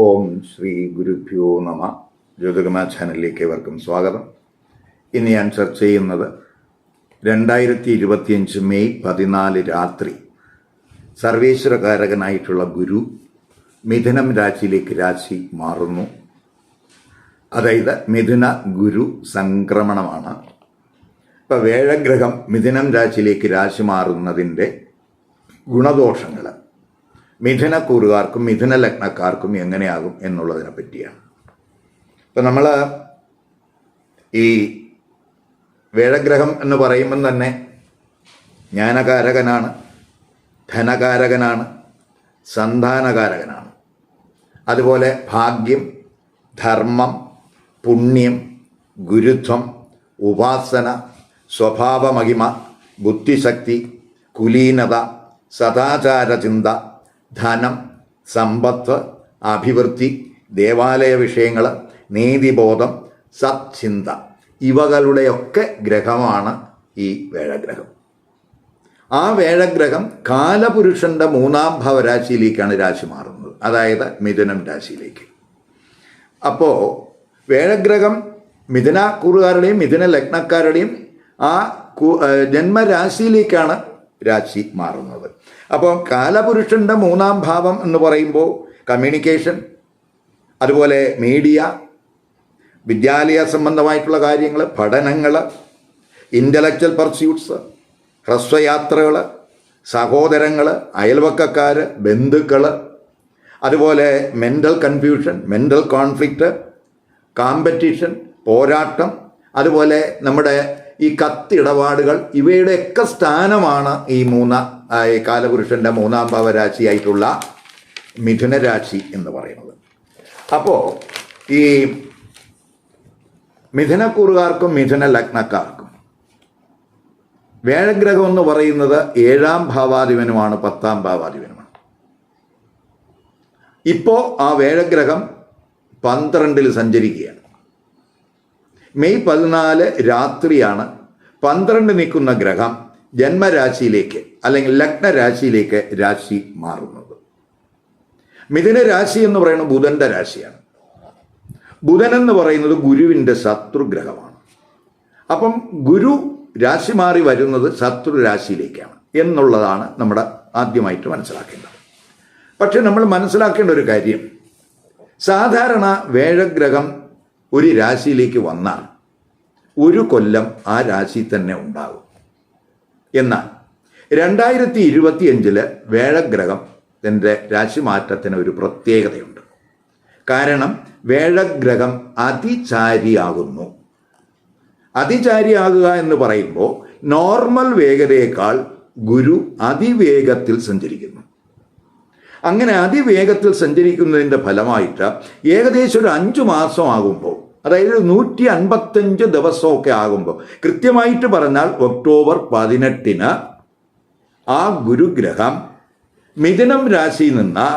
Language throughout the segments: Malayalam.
ഓം ശ്രീ ഗുരുഭ്യോ നമ. ജ്യോതിർഗമ ചാനലിലേക്ക് ഏവർക്കും സ്വാഗതം. ഇന്ന് ഞാൻ ചർച്ച ചെയ്യുന്നത് 2025 മെയ് 14 രാത്രി സർവേശ്വരകാരകനായിട്ടുള്ള ഗുരു മിഥുനം രാശിയിലേക്ക് രാശി മാറുന്നു. അതായത് മിഥുന ഗുരു സംക്രമണമാണ്. ഇപ്പം വേഴഗ്രഹം മിഥുനം രാശിയിലേക്ക് രാശി മാറുന്നതിൻ്റെ ഗുണദോഷങ്ങൾ മിഥുനക്കൂറുകാർക്കും മിഥുന ലഗ്നക്കാർക്കും എങ്ങനെയാകും എന്നുള്ളതിനെ പറ്റിയാണ്. ഇപ്പം നമ്മൾ ഈ വേഴഗ്രഹം എന്ന് പറയുമ്പം തന്നെ ജ്ഞാനകാരകനാണ്, ധനകാരകനാണ്, സന്താനകാരകനാണ്. അതുപോലെ ഭാഗ്യം, ധർമ്മം, പുണ്യം, ഗുരുത്വം, ഉപാസന, സ്വഭാവമഹിമ, ബുദ്ധിശക്തി, കുലീനത, സദാചാരചിന്ത, ധനം, സമ്പത്ത്, അഭിവൃദ്ധി, ദേവാലയ വിഷയങ്ങൾ, നീതിബോധം, സത്ചിന്ത ഇവകളുടെയൊക്കെ ഗ്രഹമാണ് ഈ വേഴഗ്രഹം. ആ വേഴഗ്രഹം കാലപുരുഷന്റെ 3-ാം ഭാവരാശിയിലേക്കാണ് രാശി മാറുന്നത്, അതായത് മിഥുനം രാശിയിലേക്ക്. അപ്പോൾ വേഴഗ്രഹം മിഥുനക്കൂറുകാരുടെയും മിഥുന ലഗ്നക്കാരുടെയും ആ ജന്മരാശിയിലേക്കാണ് രാശി മാറുന്നത്. അപ്പോൾ കാലപുരുഷന്റെ 3-ാം ഭാവം എന്ന് പറയുമ്പോൾ കമ്മ്യൂണിക്കേഷൻ, അതുപോലെ മീഡിയ, വിദ്യാലയ സംബന്ധമായിട്ടുള്ള കാര്യങ്ങൾ, പഠനങ്ങൾ, ഇൻ്റലക്ച്വൽ പർസ്യൂട്ട്സ്, ഹ്രസ്വയാത്രകൾ, സഹോദരങ്ങൾ, അയൽവക്കക്കാർ, ബന്ധുക്കൾ, അതുപോലെ mental confusion, mental conflict, competition, പോരാട്ടം, അതുപോലെ നമ്മുടെ ഈ കത്തിടപാടുകൾ, ഇവയുടെയൊക്കെ സ്ഥാനമാണ് ഈ കാലപുരുഷന്റെ 3-ാം ഭാവരാശിയായിട്ടുള്ള മിഥുന രാശി എന്ന് പറയുന്നത്. അപ്പോൾ ഈ മിഥുനക്കൂറുകാർക്കും മിഥുന ലഗ്നക്കാർക്കും വേഴഗ്രഹം എന്ന് പറയുന്നത് 7-ാം ഭാവാധിപനുമാണ്, 10-ാം ഭാവാധിപനുമാണ്. ഇപ്പോൾ ആ വേഴഗ്രഹം 12-ൽ സഞ്ചരിക്കുകയാണ്. മെയ് 14 രാത്രിയാണ് 12 നിൽക്കുന്ന ഗ്രഹം ജന്മരാശിയിലേക്ക് അല്ലെങ്കിൽ ലഗ്നരാശിയിലേക്ക് രാശി മാറുന്നത്. മിഥുന രാശി എന്ന് പറയുന്നത് ബുധന്റെ രാശിയാണ്. ബുധൻ എന്ന് പറയുന്നത് ഗുരുവിൻ്റെ ശത്രുഗ്രഹമാണ്. അപ്പം ഗുരു രാശി മാറി വരുന്നത് ശത്രുരാശിയിലേക്കാണ് എന്നുള്ളതാണ് നമ്മുടെ ആദ്യമായിട്ട് മനസ്സിലാക്കേണ്ടത്. പക്ഷെ നമ്മൾ മനസ്സിലാക്കേണ്ട ഒരു കാര്യം, സാധാരണ വേഴഗ്രഹം ഒരു രാശിയിലേക്ക് വന്നാൽ 1 കൊല്ലം ആ രാശി തന്നെ ഉണ്ടാകും. എന്നാൽ 2025 വേഴഗ്രഹത്തിൻ്റെ രാശിമാറ്റത്തിന് ഒരു പ്രത്യേകതയുണ്ട്. കാരണം വേഴഗ്രഹം അതിചാരിയാകുന്നു. അതിചാരിയാകുക എന്ന് പറയുമ്പോൾ നോർമൽ വേഗതയേക്കാൾ ഗുരു അതിവേഗത്തിൽ സഞ്ചരിക്കുന്നു. അങ്ങനെ അതിവേഗത്തിൽ സഞ്ചരിക്കുന്നതിൻ്റെ ഫലമായിട്ട് ഏകദേശം ഒരു 5 മാസം ആകുമ്പോൾ, അതായത് 155 ദിവസമൊക്കെ ആകുമ്പോൾ, കൃത്യമായിട്ട് പറഞ്ഞാൽ ഒക്ടോബർ 18 ആ ഗുരുഗ്രഹം മിഥുനം രാശിയിൽ നിന്ന്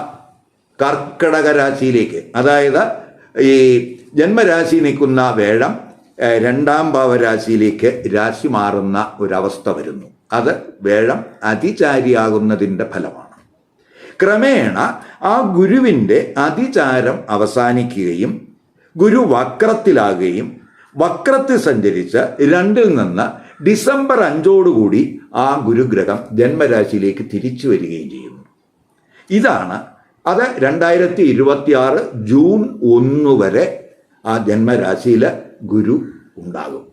കർക്കടക രാശിയിലേക്ക്, അതായത് ഈ ജന്മരാശി നിൽക്കുന്ന വേഴം 2-ാം ഭാവരാശിയിലേക്ക് രാശി മാറുന്ന ഒരവസ്ഥ വരുന്നു. അത് വേഴം അതിചാരിയാകുന്നതിൻ്റെ ഫലമാണ്. ക്രമേണ ആ ഗുരുവിൻ്റെ അതിചാരം അവസാനിക്കുകയും ഗുരു വക്രത്തിലാകുകയും വക്രത്തിൽ സഞ്ചരിച്ച് 2-ൽ നിന്ന് ഡിസംബർ 5 ആ ഗുരുഗ്രഹം ജന്മരാശിയിലേക്ക് തിരിച്ചു വരികയും ചെയ്യുന്നു. ഇതാണ് അത് 2026 ജൂൺ 1 വരെ ആ ജന്മരാശിയിൽ ഗുരു ഉണ്ടാകും.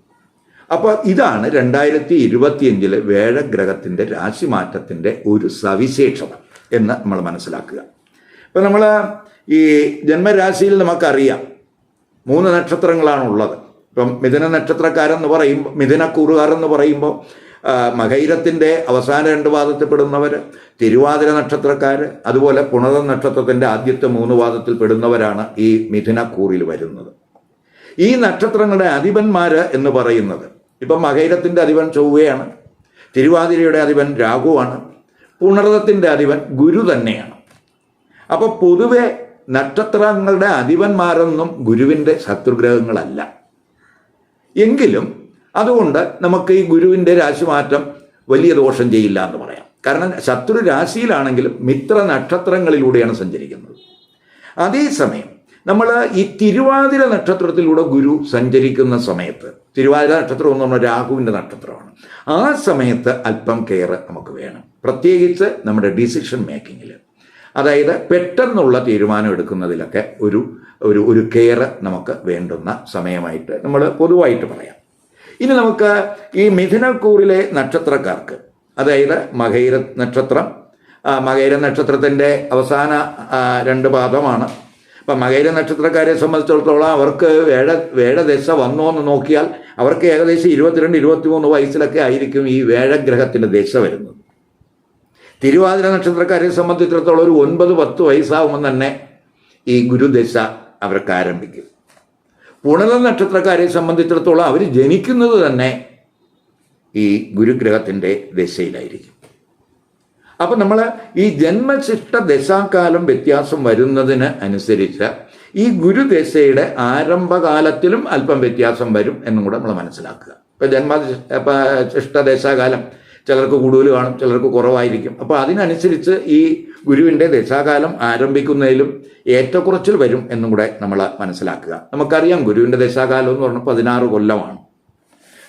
അപ്പോൾ ഇതാണ് 2025 വേഴഗ്രഹത്തിൻ്റെ രാശിമാറ്റത്തിൻ്റെ ഒരു സവിശേഷത എന്ന് നമ്മൾ മനസ്സിലാക്കുക. ഇപ്പം നമ്മൾ ഈ ജന്മരാശിയിൽ നമുക്കറിയാം 3 നക്ഷത്രങ്ങളാണുള്ളത്. ഇപ്പം മിഥുന നക്ഷത്രക്കാരെന്ന് പറയുമ്പോൾ, മിഥുനക്കൂറുകാരെന്ന് പറയുമ്പോൾ മകയിരത്തിൻ്റെ അവസാന 2 പാദത്തിൽ പെടുന്നവർ, തിരുവാതിര നക്ഷത്രക്കാർ, അതുപോലെ പുണർദം നക്ഷത്രത്തിൻ്റെ ആദ്യത്തെ 3 പാദത്തിൽ പെടുന്നവരാണ് ഈ മിഥുനക്കൂറിൽ വരുന്നത്. ഈ നക്ഷത്രങ്ങളുടെ അധിപന്മാർ എന്ന് പറയുന്നത്, ഇപ്പം മകയിരത്തിൻ്റെ അധിപൻ ചൊവ്വയാണ്, തിരുവാതിരയുടെ അധിപൻ രാഹുവാണ്, പുണർദത്തിൻ്റെ അധിപൻ ഗുരു തന്നെയാണ്. അപ്പോൾ പൊതുവെ നക്ഷത്രങ്ങളുടെ അധിപന്മാരൊന്നും ഗുരുവിൻ്റെ ശത്രുഗ്രഹങ്ങളല്ല. എങ്കിലും അതുകൊണ്ട് നമുക്ക് ഈ ഗുരുവിൻ്റെ രാശിമാറ്റം വലിയ ദോഷം ചെയ്യില്ല എന്ന് പറയാം. കാരണം ശത്രു രാശിയിലാണെങ്കിലും മിത്ര നക്ഷത്രങ്ങളിലൂടെയാണ് സഞ്ചരിക്കുന്നത്. അതേസമയം നമ്മൾ ഈ തിരുവാതിര നക്ഷത്രത്തിലൂടെ ഗുരു സഞ്ചരിക്കുന്ന സമയത്ത്, തിരുവാതിര നക്ഷത്രം എന്ന് പറഞ്ഞാൽ രാഹുവിൻ്റെ നക്ഷത്രമാണ്, ആ സമയത്ത് അല്പം കെയർ നമുക്ക് വേണം. പ്രത്യേകിച്ച് നമ്മുടെ ഡിസിഷൻ മേക്കിങ്ങിൽ, അതായത് പെട്ടെന്നുള്ള തീരുമാനം എടുക്കുന്നതിലൊക്കെ ഒരു കെയർ നമുക്ക് വേണ്ടുന്ന സമയമായിട്ട് നമ്മൾ പൊതുവായിട്ട് പറയാം. ഇനി നമുക്ക് ഈ മിഥുനക്കൂറിലെ നക്ഷത്രക്കാർക്ക്, അതായത് മകയിര നക്ഷത്രം, മകയിര നക്ഷത്രത്തിൻ്റെ അവസാന 2 പാദമാണ്. അപ്പം മകയിര നക്ഷത്രക്കാരെ സംബന്ധിച്ചിടത്തോളം അവർക്ക് വേഴദശ വന്നോ എന്ന് നോക്കിയാൽ അവർക്ക് ഏകദേശം 22-23 വയസ്സിലൊക്കെ ആയിരിക്കും ഈ വേഴഗ്രഹത്തിൻ്റെ ദശ വരുന്നത്. തിരുവാതിര നക്ഷത്രക്കാരെ സംബന്ധിച്ചിടത്തോളം ഒരു 9-10 വയസ്സാകുമ്പോൾ തന്നെ ഈ ഗുരുദശ അവർക്ക് ആരംഭിക്കും. പുണർദ നക്ഷത്രക്കാരെ സംബന്ധിച്ചിടത്തോളം അവർ ജനിക്കുന്നത് തന്നെ ഈ ഗുരുഗ്രഹത്തിൻ്റെ ദശയിലായിരിക്കും. അപ്പം നമ്മൾ ഈ ജന്മശിഷ്ട ദശാകാലം വ്യത്യാസം വരുന്നതിന് അനുസരിച്ച് ഈ ഗുരുദശയുടെ ആരംഭകാലത്തിലും അല്പം വ്യത്യാസം വരും എന്നും കൂടെ നമ്മൾ മനസ്സിലാക്കുക. ഇപ്പം ജന്മശിഷ്ട ദശാകാലം ചിലർക്ക് കൂടുതൽ കാണും, ചിലർക്ക് കുറവായിരിക്കും. അപ്പോൾ അതിനനുസരിച്ച് ഈ ഗുരുവിൻ്റെ ദശാകാലം ആരംഭിക്കുന്നതിലും ഏറ്റക്കുറച്ചിൽ വരും എന്നും കൂടെ നമ്മൾ മനസ്സിലാക്കുക. നമുക്കറിയാം ഗുരുവിൻ്റെ ദശാകാലം എന്ന് പറഞ്ഞാൽ 16 കൊല്ലമാണ്.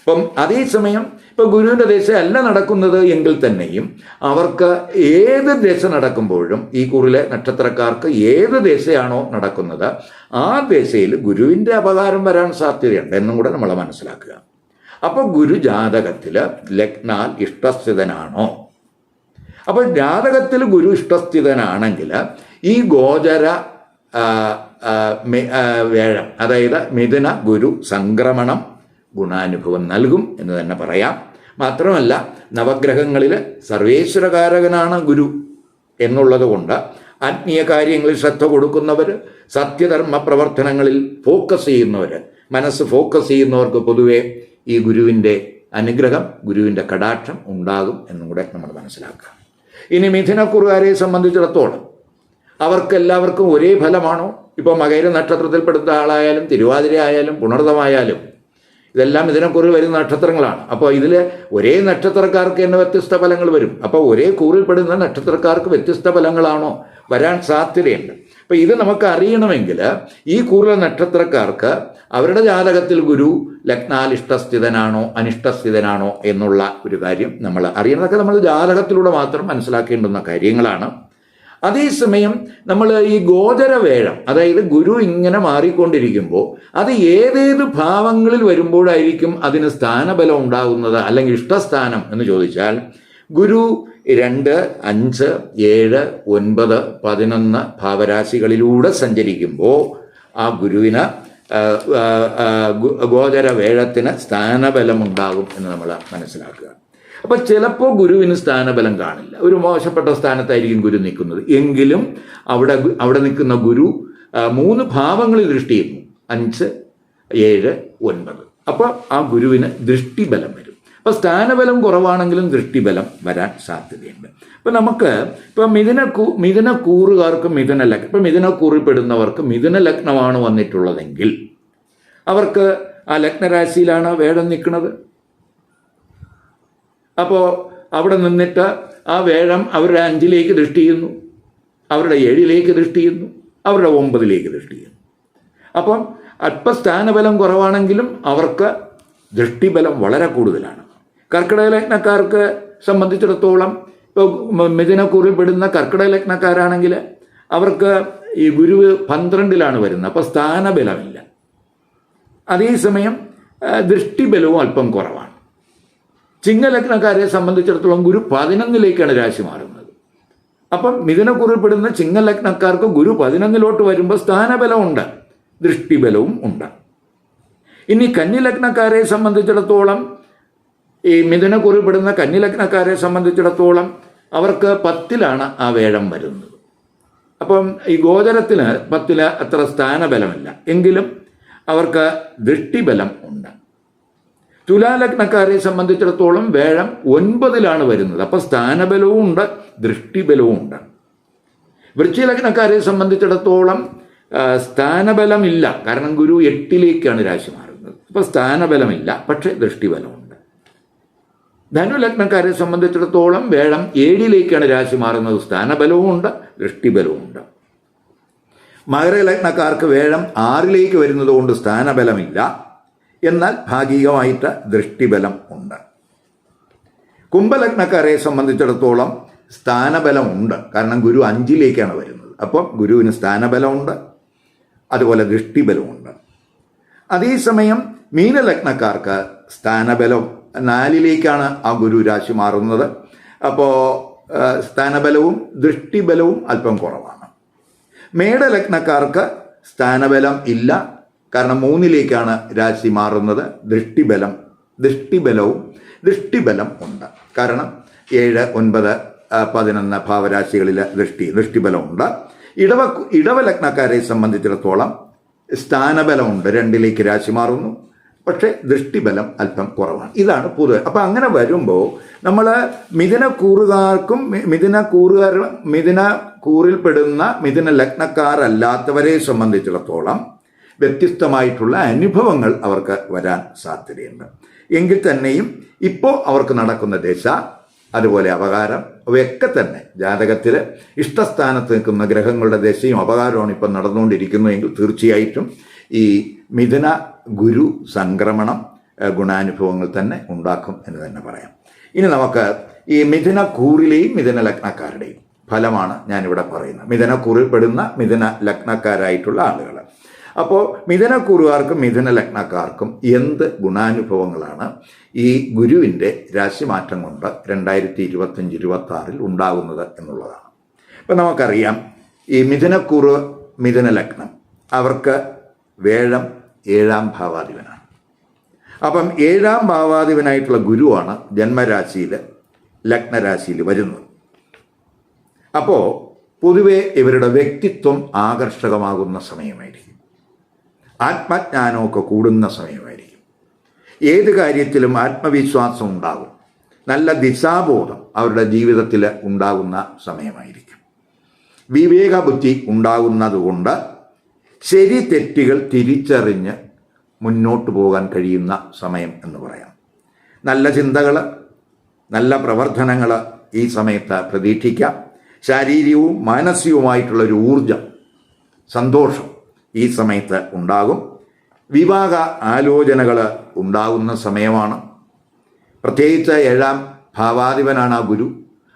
അപ്പം അതേസമയം ഇപ്പം ഗുരുവിൻ്റെ ദശ അല്ല നടക്കുന്നത് എങ്കിൽ തന്നെയും അവർക്ക് ഏത് ദശ നടക്കുമ്പോഴും, ഈ കുറിലെ നക്ഷത്രക്കാർക്ക് ഏത് ദശയാണോ നടക്കുന്നത് ആ ദശയിൽ ഗുരുവിൻ്റെ അപകാരം വരാൻ സാധ്യതയുണ്ട് എന്നും കൂടെ നമ്മൾ മനസ്സിലാക്കുക. അപ്പോൾ ഗുരു ജാതകത്തിൽ ലഗ്നാൽ ഇഷ്ടസ്ഥിതനാണോ? അപ്പോൾ ജാതകത്തിൽ ഗുരു ഇഷ്ടസ്ഥിതനാണെങ്കിൽ ഈ ഗോചര വേഴം, അതായത് മിഥുന ഗുരു സംക്രമണം ഗുണാനുഭവം നൽകും എന്ന് തന്നെ പറയാം. മാത്രമല്ല നവഗ്രഹങ്ങളിൽ സർവേശ്വരകാരകനാണ് ഗുരു എന്നുള്ളത് കൊണ്ട് ആത്മീയ കാര്യങ്ങളിൽ ശ്രദ്ധ കൊടുക്കുന്നവർ, സത്യധർമ്മ പ്രവർത്തനങ്ങളിൽ ഫോക്കസ് ചെയ്യുന്നവർ, മനസ്സ് ഫോക്കസ് ചെയ്യുന്നവർക്ക് പൊതുവെ ഈ ഗുരുവിൻ്റെ അനുഗ്രഹം, ഗുരുവിൻ്റെ കടാക്ഷം ഉണ്ടാകും എന്നും കൂടെ നമ്മൾ മനസ്സിലാക്കുക. ഇനി മിഥുനക്കുറുകാരെ സംബന്ധിച്ചിടത്തോളം അവർക്കെല്ലാവർക്കും ഒരേ ഫലമാണോ? ഇപ്പോൾ മകയിര നക്ഷത്രത്തിൽപ്പെടുത്ത ആളായാലും തിരുവാതിര ആയാലും പുണർദമായാലും ഇതെല്ലാം ഇതിനെക്കുറിൽ വരുന്ന നക്ഷത്രങ്ങളാണ്. അപ്പോൾ ഇതിൽ ഒരേ നക്ഷത്രക്കാർക്ക് തന്നെ വ്യത്യസ്ത ഫലങ്ങൾ വരും. അപ്പോൾ ഒരേ കൂറിൽപ്പെടുന്ന നക്ഷത്രക്കാർക്ക് വ്യത്യസ്ത ഫലങ്ങളാണോ വരാൻ സാധ്യതയുണ്ട്. അപ്പോൾ ഇത് നമുക്ക് അറിയണമെങ്കിൽ ഈ കൂറിലെ നക്ഷത്രക്കാർക്ക് അവരുടെ ജാതകത്തിൽ ഗുരു ലഗ്നാൽ ഇഷ്ടസ്ഥിതനാണോ അനിഷ്ടസ്ഥിതനാണോ എന്നുള്ള ഒരു കാര്യം നമ്മൾ അറിയണതൊക്കെ നമ്മൾ ജാതകത്തിലൂടെ മാത്രം മനസ്സിലാക്കേണ്ടുന്ന കാര്യങ്ങളാണ്. അതേസമയം നമ്മൾ ഈ ഗോചരവേഴം, അതായത് ഗുരു ഇങ്ങനെ മാറിക്കൊണ്ടിരിക്കുമ്പോൾ അത് ഏതേത് ഭാവങ്ങളിൽ വരുമ്പോഴായിരിക്കും അതിന് സ്ഥാനബലം ഉണ്ടാകുന്നത്, അല്ലെങ്കിൽ ഇഷ്ടസ്ഥാനം എന്ന് ചോദിച്ചാൽ ഗുരു 2, 5, 7, 9, 11 ഭാവരാശികളിലൂടെ സഞ്ചരിക്കുമ്പോൾ ആ ഗുരുവിന് ഗോചരവേഴത്തിന് സ്ഥാനബലം ഉണ്ടാകും എന്ന് നമ്മൾ മനസ്സിലാക്കുക. അപ്പം ചിലപ്പോൾ ഗുരുവിന് സ്ഥാനബലം കാണില്ല, ഒരു മോശപ്പെട്ട സ്ഥാനത്തായിരിക്കും ഗുരു നിൽക്കുന്നത്. എങ്കിലും അവിടെ നിൽക്കുന്ന ഗുരു 3 ഭാവങ്ങളിൽ ദൃഷ്ടി ചെയ്യുന്നു, 5, 7, 9. അപ്പോൾ ആ ഗുരുവിന് ദൃഷ്ടിബലം വരും. അപ്പോൾ സ്ഥാനബലം കുറവാണെങ്കിലും ദൃഷ്ടിബലം വരാൻ സാധ്യതയുണ്ട്. അപ്പം നമുക്ക് ഇപ്പം മിഥുനക്കൂറുകാർക്ക് മിഥുന ലഗ്നം, ഇപ്പം മിഥുനക്കൂറിൽ പെടുന്നവർക്ക് മിഥുന ലഗ്നമാണ് വന്നിട്ടുള്ളതെങ്കിൽ അവർക്ക് ആ ലഗ്നരാശിയിലാണ് വേഴം നിൽക്കുന്നത്. അപ്പോൾ അവിടെ നിന്നിട്ട് ആ വേഴം അവരുടെ 5ലേക്ക് ദൃഷ്ടി ചെയ്യുന്നു, അവരുടെ 7ലേക്ക് ദൃഷ്ടി ചെയ്യുന്നു, അവരുടെ 9ലേക്ക് ദൃഷ്ടി ചെയ്യുന്നു. അപ്പം അല്പസ്ഥാനബലം കുറവാണെങ്കിലും അവർക്ക് ദൃഷ്ടിബലം വളരെ കൂടുതലാണ്. കർക്കിടക ലഗ്നക്കാർക്ക് സംബന്ധിച്ചിടത്തോളം ഇപ്പോൾ മിഥുനക്കൂറിൽ പെടുന്ന കർക്കിടക ലഗ്നക്കാരാണെങ്കിൽ അവർക്ക് ഈ ഗുരുവ് 12ലാണ് വരുന്നത്, അപ്പോൾ സ്ഥാനബലമില്ല. അതേസമയം ദൃഷ്ടിബലവും അല്പം കുറവാണ്. ചിങ്ങലഗ്നക്കാരെ സംബന്ധിച്ചിടത്തോളം ഗുരു 11ലേക്കാണ് രാശി മാറുന്നത്. അപ്പം മിഥുനക്കൂറിൽപ്പെടുന്ന ചിങ്ങലഗ്നക്കാർക്ക് ഗുരു 11ലോട്ട് വരുമ്പോൾ സ്ഥാനബലമുണ്ട്, ദൃഷ്ടിബലവും ഉണ്ട്. ഇനി കന്നിലഗ്നക്കാരെ സംബന്ധിച്ചിടത്തോളം, ഈ മിഥുനക്കൂറിൽപ്പെടുന്ന കന്നിലഗ്നക്കാരെ സംബന്ധിച്ചിടത്തോളം അവർക്ക് 10ലാണ് ആ വേഴം വരുന്നത്. അപ്പം ഈ ഗോചരത്തിന് 10 അത്ര സ്ഥാനബലമില്ല, എങ്കിലും അവർക്ക് ദൃഷ്ടിബലം ഉണ്ട്. തുലാലഗ്നക്കാരെ സംബന്ധിച്ചിടത്തോളം വേഴം 9ലാണ് വരുന്നത്, അപ്പോൾ സ്ഥാനബലവും ഉണ്ട്, ദൃഷ്ടിബലവും ഉണ്ട്. വൃശ്ചികലഗ്നക്കാരെ സംബന്ധിച്ചിടത്തോളം സ്ഥാനബലമില്ല, കാരണം ഗുരു 8ലേക്കാണ് രാശി മാറുന്നത്, അപ്പോൾ സ്ഥാനബലമില്ല, പക്ഷേ ദൃഷ്ടിബലമുണ്ട്. ധനുലഗ്നക്കാരെ സംബന്ധിച്ചിടത്തോളം വേഴം 7ലേക്കാണ് രാശി മാറുന്നത്, സ്ഥാനബലവും ഉണ്ട്, ദൃഷ്ടിബലവും ഉണ്ട്. മകരലഗ്നക്കാർക്ക് വേഴം 6ലേക്ക് വരുന്നത് കൊണ്ട് സ്ഥാനബലമില്ല, എന്നാൽ ഭാഗികമായിട്ട് ദൃഷ്ടിബലം ഉണ്ട്. കുംഭലഗ്നക്കാരെ സംബന്ധിച്ചിടത്തോളം സ്ഥാനബലമുണ്ട്, കാരണം ഗുരു 5ലേക്കാണ് വരുന്നത്. അപ്പം ഗുരുവിന് സ്ഥാനബലമുണ്ട്, അതുപോലെ ദൃഷ്ടിബലമുണ്ട്. അതേസമയം മീനലഗ്നക്കാർക്ക് സ്ഥാനബലം 4ലേക്കാണ് ആ ഗുരു രാശി മാറുന്നത്. അപ്പോൾ സ്ഥാനബലവും ദൃഷ്ടിബലവും അല്പം കുറവാണ്. മേടലഗ്നക്കാർക്ക് സ്ഥാനബലം ഇല്ല, കാരണം 3ലേക്കാണ് രാശി മാറുന്നത്. ദൃഷ്ടിബലം ഉണ്ട്, കാരണം 7, 9, 11 ഭാവരാശികളിൽ ദൃഷ്ടിബലമുണ്ട്. ഇടവലഗ്നക്കാരെ സംബന്ധിച്ചിടത്തോളം സ്ഥാനബലമുണ്ട്, 2ലേക്ക് രാശി മാറുന്നു, പക്ഷേ ദൃഷ്ടിബലം അല്പം കുറവാണ്. ഇതാണ് പൊതുവെ. അപ്പം അങ്ങനെ വരുമ്പോൾ നമ്മൾ മിഥുനക്കൂറിൽപ്പെടുന്ന മിഥുന ലഗ്നക്കാരല്ലാത്തവരെ സംബന്ധിച്ചിടത്തോളം വ്യത്യസ്തമായിട്ടുള്ള അനുഭവങ്ങൾ അവർക്ക് വരാൻ സാധ്യതയുണ്ട്. എങ്കിൽ തന്നെയും ഇപ്പോൾ അവർക്ക് നടക്കുന്ന ദശ, അതുപോലെ അപകാരം, അവയൊക്കെ തന്നെ ജാതകത്തിൽ ഇഷ്ടസ്ഥാനത്ത് നിൽക്കുന്ന ഗ്രഹങ്ങളുടെ ദശയും അപകാരമാണ് ഇപ്പം നടന്നുകൊണ്ടിരിക്കുന്നതെങ്കിൽ തീർച്ചയായിട്ടും ഈ മിഥുന ഗുരു സംക്രമണം ഗുണാനുഭവങ്ങൾ തന്നെ ഉണ്ടാക്കും എന്ന് തന്നെ പറയാം. ഇനി നമുക്ക് ഈ മിഥുന കൂറിലെയും മിഥുന ലഗ്നക്കാരുടെയും ഫലമാണ് ഞാനിവിടെ പറയുന്നത്. മിഥുനക്കൂറിൽ പെടുന്ന മിഥുന ലഗ്നക്കാരായിട്ടുള്ള ആളുകൾ. അപ്പോൾ മിഥുനക്കൂറുകാർക്കും മിഥുന ലഗ്നക്കാർക്കും എന്ത് ഗുണാനുഭവങ്ങളാണ് ഈ ഗുരുവിൻ്റെ രാശിമാറ്റം കൊണ്ട് 2025-26 ഉണ്ടാകുന്നത് എന്നുള്ളതാണ്. ഇപ്പം നമുക്കറിയാം, ഈ മിഥുനക്കൂറ് മിഥുന ലഗ്നം അവർക്ക് വേഴം 7ാം ഭാവാധിപനാണ്. അപ്പം 7ാം ഭാവാധിപനായിട്ടുള്ള ഗുരുവാണ് ജന്മരാശിയിൽ ലഗ്നരാശിയിൽ വരുന്നത്. അപ്പോൾ പൊതുവെ ഇവരുടെ വ്യക്തിത്വം ആകർഷകമാകുന്ന സമയമായിരിക്കും, ആത്മജ്ഞാനമൊക്കെ കൂടുന്ന സമയമായിരിക്കും, ഏത് കാര്യത്തിലും ആത്മവിശ്വാസം ഉണ്ടാകും, നല്ല ദിശാബോധം അവരുടെ ജീവിതത്തിൽ ഉണ്ടാകുന്ന സമയമായിരിക്കും. വിവേകബുദ്ധി ഉണ്ടാകുന്നതുകൊണ്ട് ശരി തെറ്റുകൾ തിരിച്ചറിഞ്ഞ് മുന്നോട്ട് പോകാൻ കഴിയുന്ന സമയം എന്ന് പറയാം. നല്ല ചിന്തകൾ, നല്ല പ്രവർത്തനങ്ങൾ ഈ സമയത്ത് പ്രതീക്ഷിക്കാം. ശാരീരികവും മാനസികവുമായിട്ടുള്ളൊരു ഊർജം, സന്തോഷം ഈ സമയത്ത് ഉണ്ടാകും. വിവാഹ ആലോചനകൾ ഉണ്ടാകുന്ന സമയമാണ്. പ്രത്യേകിച്ച് 7ാം ഭാവാധിപനാണ്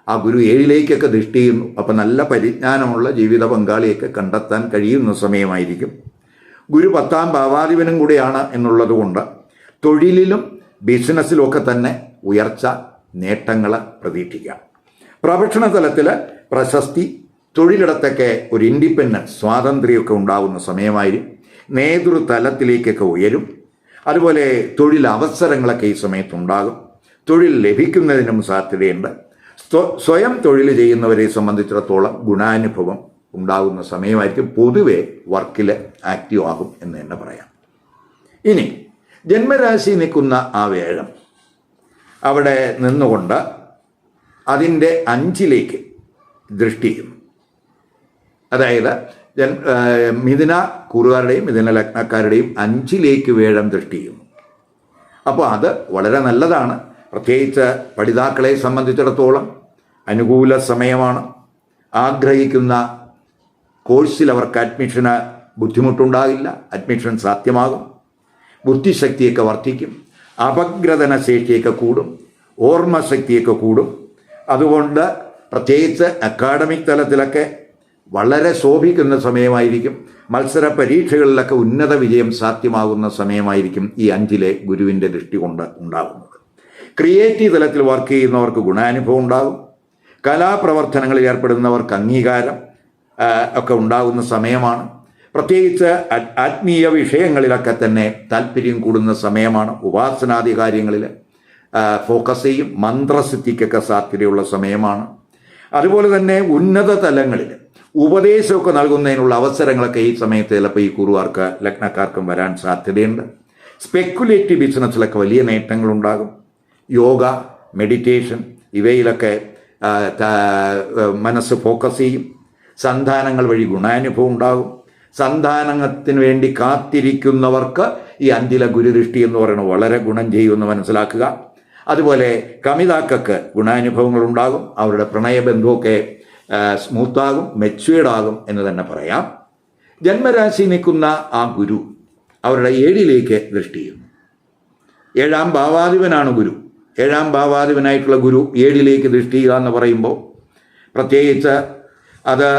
ആ ഗുരു 7ലേക്കൊക്കെ ദൃഷ്ടി ചെയ്യുന്നു. അപ്പം നല്ല പരിജ്ഞാനമുള്ള ജീവിത പങ്കാളിയൊക്കെ കണ്ടെത്താൻ കഴിയുന്ന സമയമായിരിക്കും. ഗുരു 10ാം ഭാവാധിപനും കൂടിയാണ് എന്നുള്ളത് കൊണ്ട് തൊഴിലിലും ബിസിനസ്സിലുമൊക്കെ തന്നെ ഉയർച്ച, നേട്ടങ്ങൾ പ്രതീക്ഷിക്കാം. പ്രൊഫഷണൽ തലത്തിൽ പ്രശസ്തി, തൊഴിലിടത്തൊക്കെ ഒരു ഇൻഡിപെൻഡൻസ്, സ്വാതന്ത്ര്യമൊക്കെ ഉണ്ടാകുന്ന സമയമായിരിക്കും. നേതൃതലത്തിലേക്കൊക്കെ ഉയരും. അതുപോലെ തൊഴിലവസരങ്ങളൊക്കെ ഈ സമയത്തുണ്ടാകും. തൊഴിൽ ലഭിക്കുന്നതിനും സാധ്യതയുണ്ട്. സ്വയം തൊഴിൽ ചെയ്യുന്നവരെ സംബന്ധിച്ചിടത്തോളം ഗുണാനുഭവം ഉണ്ടാകുന്ന സമയമായിരിക്കും. പൊതുവെ വർക്കിൽ ആക്റ്റീവ് ആകും എന്ന് തന്നെ പറയാം. ഇനി ജന്മരാശി നിൽക്കുന്ന ആ വേഴം അവിടെ നിന്നുകൊണ്ട് അതിൻ്റെ 5ലേക്ക് ദൃഷ്ടി ചെയ്യുന്നു. അതായത് മിഥുന കൂറുകാരുടെയും മിഥുന ലഗ്നക്കാരുടെയും 5ലേക്ക് വേഴം ദൃഷ്ടി ചെയ്യുന്നു. അപ്പോൾ അത് വളരെ നല്ലതാണ്. പ്രത്യേകിച്ച് പഠിതാക്കളെ സംബന്ധിച്ചിടത്തോളം അനുകൂല സമയമാണ്. ആഗ്രഹിക്കുന്ന കോഴ്സിൽ അവർക്ക് അഡ്മിഷന് ബുദ്ധിമുട്ടുണ്ടാകില്ല, അഡ്മിഷൻ സാധ്യമാകും. ബുദ്ധിശക്തിയൊക്കെ വർദ്ധിക്കും, അപഗ്രഥന ശേഷിയൊക്കെ കൂടും, ഓർമ്മശക്തിയൊക്കെ കൂടും. അതുകൊണ്ട് പ്രത്യേകിച്ച് അക്കാഡമിക് തലത്തിലൊക്കെ വളരെ ശോഭിക്കുന്ന സമയമായിരിക്കും. മത്സര പരീക്ഷകളിലൊക്കെ ഉന്നത വിജയം സാധ്യമാകുന്ന സമയമായിരിക്കും ഈ 5ലെ ഗുരുവിൻ്റെ ദൃഷ്ടി കൊണ്ട് ഉണ്ടാകുന്നത്. ക്രിയേറ്റീവ് തലത്തിൽ വർക്ക് ചെയ്യുന്നവർക്ക് ഗുണാനുഭവം ഉണ്ടാകും. കലാപ്രവർത്തനങ്ങളിൽ ഏർപ്പെടുന്നവർക്ക് അംഗീകാരം ഒക്കെ ഉണ്ടാകുന്ന സമയമാണ്. പ്രത്യേകിച്ച് ആത്മീയ വിഷയങ്ങളിലൊക്കെ തന്നെ താല്പര്യം കൂടുന്ന സമയമാണ്. ഉപാസനാദി കാര്യങ്ങളിൽ ഫോക്കസ് ചെയ്യും. മന്ത്രസിദ്ധിക്കൊക്കെ സാധ്യതയുള്ള സമയമാണ്. അതുപോലെ തന്നെ ഉന്നത തലങ്ങളിൽ ഉപദേശമൊക്കെ നൽകുന്നതിനുള്ള അവസരങ്ങളൊക്കെ ഈ സമയത്ത് ചിലപ്പോൾ ഈ കുറുകാർക്ക് ലഗ്നക്കാർക്കും വരാൻ സാധ്യതയുണ്ട്. സ്പെക്കുലേറ്റീവ് ബിസിനസ്സിലൊക്കെ വലിയ നേട്ടങ്ങളുണ്ടാകും. യോഗ, മെഡിറ്റേഷൻ ഇവയിലൊക്കെ മനസ്സ് ഫോക്കസ് ചെയ്യും. സന്താനങ്ങൾ വഴി ഗുണാനുഭവം ഉണ്ടാകും. സന്താനത്തിന് വേണ്ടി കാത്തിരിക്കുന്നവർക്ക് ഈ 5ലെ ഗുരുദൃഷ്ടി എന്ന് പറയുന്നത് വളരെ ഗുണം ചെയ്യുമെന്ന് മനസ്സിലാക്കുക. അതുപോലെ കമിതാക്കൾക്ക് ഗുണാനുഭവങ്ങൾ ഉണ്ടാകും. അവരുടെ പ്രണയബന്ധമൊക്കെ സ്മൂത്താകും, മെച്യൂർഡാകും എന്ന് തന്നെ പറയാം. ജന്മരാശി നിൽക്കുന്ന ആ ഗുരു അവരുടെ 7ലേക്ക് ദൃഷ്ടി ചെയ്യുന്നു. 7ാം ഭാവാധിപനാണ് ഗുരു. 7ാം ഭാവാധിപനായിട്ടുള്ള ഗുരു 7ലേക്ക് ദൃഷ്ടി ചെയ്യുക എന്ന് പറയുമ്പോൾ പ്രത്യേകിച്ച് അത്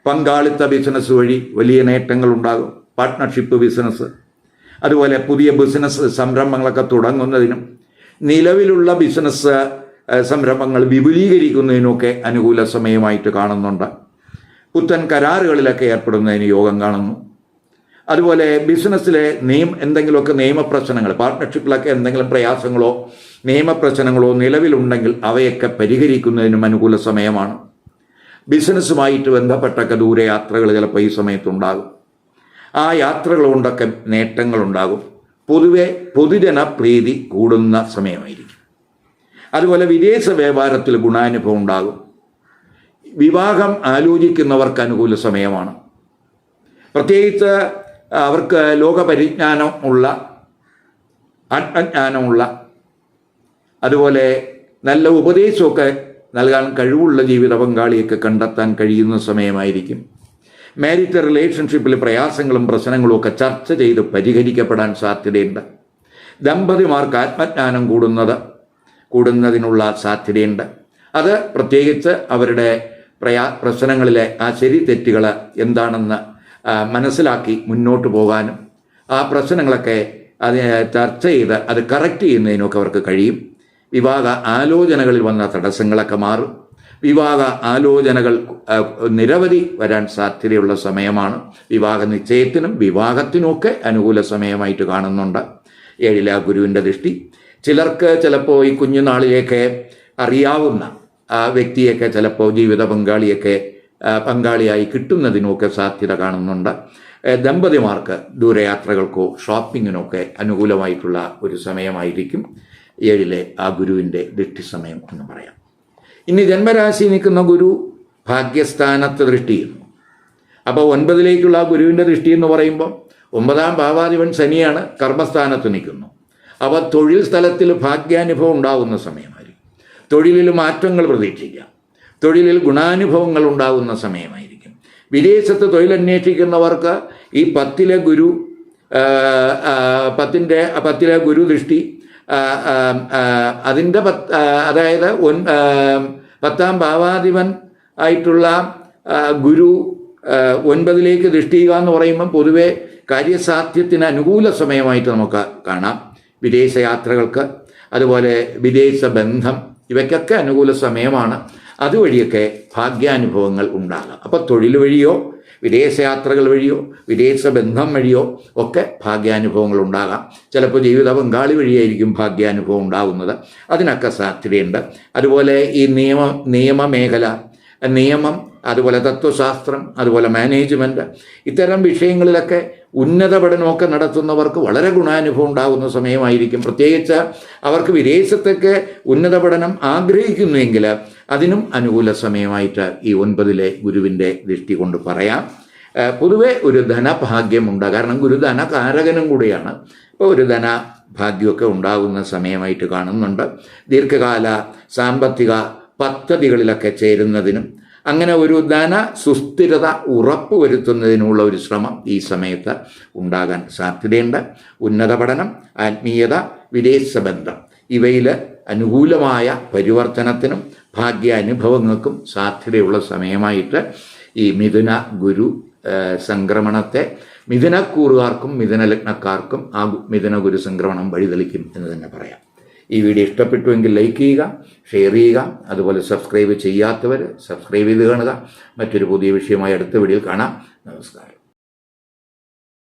പങ്കാളിത്ത ബിസിനസ് വഴി വലിയ നേട്ടങ്ങളുണ്ടാകും. പാർട്ട്ണർഷിപ്പ് ബിസിനസ്, അതുപോലെ പുതിയ ബിസിനസ് സംരംഭങ്ങളൊക്കെ തുടങ്ങുന്നതിനും നിലവിലുള്ള ബിസിനസ് സംരംഭങ്ങൾ വിപുലീകരിക്കുന്നതിനുമൊക്കെ അനുകൂല സമയമായിട്ട് കാണുന്നുണ്ട്. പുത്തൻ കരാറുകളിലൊക്കെ ഏർപ്പെടുന്നതിന് യോഗം കാണുന്നു. അതുപോലെ ബിസിനസ്സിലെ എന്തെങ്കിലുമൊക്കെ നിയമപ്രശ്നങ്ങൾ, പാർട്ട്ണർഷിപ്പിലൊക്കെ എന്തെങ്കിലും പ്രയാസങ്ങളോ നിയമപ്രശ്നങ്ങളോ നിലവിലുണ്ടെങ്കിൽ അവയൊക്കെ പരിഹരിക്കുന്നതിനും അനുകൂല സമയമാണ്. ബിസിനസ്സുമായിട്ട് ബന്ധപ്പെട്ടൊക്കെ ദൂരയാത്രകൾ ചിലപ്പോൾ ഈ സമയത്തുണ്ടാകും. ആ യാത്രകൾ കൊണ്ടൊക്കെ നേട്ടങ്ങളുണ്ടാകും. പൊതുവെ പൊതുജന പ്രീതി കൂടുന്ന സമയമായിരിക്കും. അതുപോലെ വിദേശ വ്യാപാരത്തിൽ ഗുണാനുഭവം ഉണ്ടാകും. വിവാഹം ആലോചിക്കുന്നവർക്ക് അനുകൂല സമയമാണ്. പ്രത്യേകിച്ച് അവർക്ക് ലോകപരിജ്ഞാനമുള്ള, ആത്മജ്ഞാനമുള്ള, അതുപോലെ നല്ല ഉപദേശമൊക്കെ നൽകാൻ കഴിവുള്ള ജീവിത പങ്കാളിയൊക്കെ കണ്ടെത്താൻ കഴിയുന്ന സമയമായിരിക്കും. മാരിറ്റൽ റിലേഷൻഷിപ്പിൽ പ്രയാസങ്ങളും പ്രശ്നങ്ങളും ഒക്കെ ചർച്ച ചെയ്ത് പരിഹരിക്കപ്പെടാൻ സാധ്യതയുണ്ട്. ദമ്പതിമാർക്ക് ആത്മജ്ഞാനം കൂടുന്നതിനുള്ള സാധ്യതയുണ്ട്. അത് പ്രത്യേകിച്ച് അവരുടെ പ്രശ്നങ്ങളിലെ ആ ശരി തെറ്റുകൾ എന്താണെന്ന് മനസ്സിലാക്കി മുന്നോട്ട് പോകാനും ആ പ്രശ്നങ്ങളൊക്കെ അത് ചർച്ച ചെയ്ത് അത് കറക്റ്റ് ചെയ്യുന്നതിനൊക്കെ അവർക്ക് കഴിയും. വിവാഹ ആലോചനകളിൽ വന്ന തടസ്സങ്ങളൊക്കെ മാറും. വിവാഹ ആലോചനകൾ നിരവധി വരാൻ സാധ്യതയുള്ള സമയമാണ്. വിവാഹ നിശ്ചയത്തിനും വിവാഹത്തിനുമൊക്കെ അനുകൂല സമയമായിട്ട് കാണുന്നുണ്ട് 7ലെ ഗുരുവിൻ്റെ ദൃഷ്ടി. ചിലർക്ക് ചിലപ്പോൾ ഈ കുഞ്ഞുനാളിലേക്ക് അറിയാവുന്ന ആ വ്യക്തിയൊക്കെ ചിലപ്പോൾ ജീവിത പങ്കാളിയായി കിട്ടുന്നതിനുമൊക്കെ സാധ്യത കാണുന്നുണ്ട്. ദമ്പതിമാർക്ക് ദൂരയാത്രകൾക്കോ ഷോപ്പിങ്ങിനൊക്കെ അനുകൂലമായിട്ടുള്ള ഒരു സമയമായിരിക്കും 7ലെ ആ ഗുരുവിൻ്റെ ദൃഷ്ടി സമയം എന്ന് പറയാം. ഇനി ജന്മരാശി നിൽക്കുന്ന ഗുരു ഭാഗ്യസ്ഥാനത്ത് ദൃഷ്ടി ചെയ്യുന്നു. അപ്പോൾ 9ലേക്കുള്ള ആ ഗുരുവിൻ്റെ ദൃഷ്ടി എന്ന് പറയുമ്പോൾ 9ാം ഭാവാധിപൻ ശനിയാണ്, കർമ്മസ്ഥാനത്ത് നിൽക്കുന്നു. അപ്പോൾ തൊഴിൽ സ്ഥലത്തിൽ ഭാഗ്യാനുഭവം ഉണ്ടാകുന്ന സമയമായിരിക്കും. തൊഴിലിൽ മാറ്റങ്ങൾ പ്രതീക്ഷിക്കാം. തൊഴിലിൽ ഗുണാനുഭവങ്ങൾ ഉണ്ടാകുന്ന സമയമായിരിക്കും. വിദേശത്ത് തൊഴിലന്വേഷിക്കുന്നവർക്ക് ഈ 10ലെ ഗുരു ദൃഷ്ടി അതിൻ്റെ അതായത് 10ാം ഭാവാധിപൻ ആയിട്ടുള്ള ഗുരു 9ലേക്ക് ദൃഷ്ടി ചെയ്യുക എന്ന് പറയുമ്പം പൊതുവെ കാര്യസാധ്യത്തിന് അനുകൂല സമയമായിട്ട് നമുക്ക് കാണാം. വിദേശയാത്രകൾക്ക്, അതുപോലെ വിദേശ ബന്ധം, ഇവയ്ക്കൊക്കെ അനുകൂല സമയമാണ്. അതുവഴിയൊക്കെ ഭാഗ്യാനുഭവങ്ങൾ ഉണ്ടാകാം. അപ്പോൾ തൊഴിൽ വഴിയോ വിദേശയാത്രകൾ വഴിയോ വിദേശ ബന്ധം വഴിയോ ഒക്കെ ഭാഗ്യാനുഭവങ്ങൾ ഉണ്ടാകാം. ചിലപ്പോൾ ജീവിത പങ്കാളി വഴിയായിരിക്കും ഭാഗ്യാനുഭവം ഉണ്ടാകുന്നത്. അതിനൊക്കെ സാധ്യതയുണ്ട്. അതുപോലെ ഈ നിയമമേഖല, നിയമം, അതുപോലെ തത്വശാസ്ത്രം, അതുപോലെ മാനേജ്മെൻറ്റ്, ഇത്തരം വിഷയങ്ങളിലൊക്കെ ഉന്നത പഠനമൊക്കെ നടത്തുന്നവർക്ക് വളരെ ഗുണാനുഭവം ഉണ്ടാകുന്ന സമയമായിരിക്കും. പ്രത്യേകിച്ച് അവർക്ക് വിദേശത്തൊക്കെ ഉന്നത പഠനം ആഗ്രഹിക്കുന്നുവെങ്കിൽ അതിനും അനുകൂല സമയമായിട്ട് ഈ 9ലെ ഗുരുവിൻ്റെ ദൃഷ്ടി കൊണ്ട് പറയാം. പൊതുവെ ഒരു ധനഭാഗ്യമുണ്ട്. കാരണം ഗുരു ധനകാരകനും കൂടിയാണ്. ഇപ്പോൾ ഒരു ധനഭാഗ്യമൊക്കെ ഉണ്ടാകുന്ന സമയമായിട്ട് കാണുന്നുണ്ട്. ദീർഘകാല സാമ്പത്തിക പദ്ധതികളിലൊക്കെ ചേരുന്നതിനും അങ്ങനെ ഒരു സുസ്ഥിരത ഉറപ്പുവരുത്തുന്നതിനുള്ള ഒരു ശ്രമം ഈ സമയത്ത് ഉണ്ടാകാൻ സാധ്യതയുണ്ട്. ഉന്നത പഠനം, ആത്മീയത, വിദേശ ബന്ധം, ഇവയിൽ അനുകൂലമായ പരിവർത്തനത്തിനും ഭാഗ്യാനുഭവങ്ങൾക്കും സാധ്യതയുള്ള സമയമായിട്ട് ഈ മിഥുന ഗുരു സംക്രമണത്തെ മിഥുനക്കൂറുകാർക്കും മിഥുന ലഗ്നക്കാർക്കും ആ മിഥുന ഗുരു സംക്രമണം വഴിതെളിക്കും എന്ന് തന്നെ പറയാം. ഈ വീഡിയോ ഇഷ്ടപ്പെട്ടുവെങ്കിൽ ലൈക്ക് ചെയ്യുക, ഷെയർ ചെയ്യുക. അതുപോലെ സബ്സ്ക്രൈബ് ചെയ്യാത്തവർ സബ്സ്ക്രൈബ് ചെയ്ത് കാണുക. മറ്റൊരു പുതിയ വിഷയമായി അടുത്ത വീഡിയോയിൽ കാണാം. നമസ്കാരം.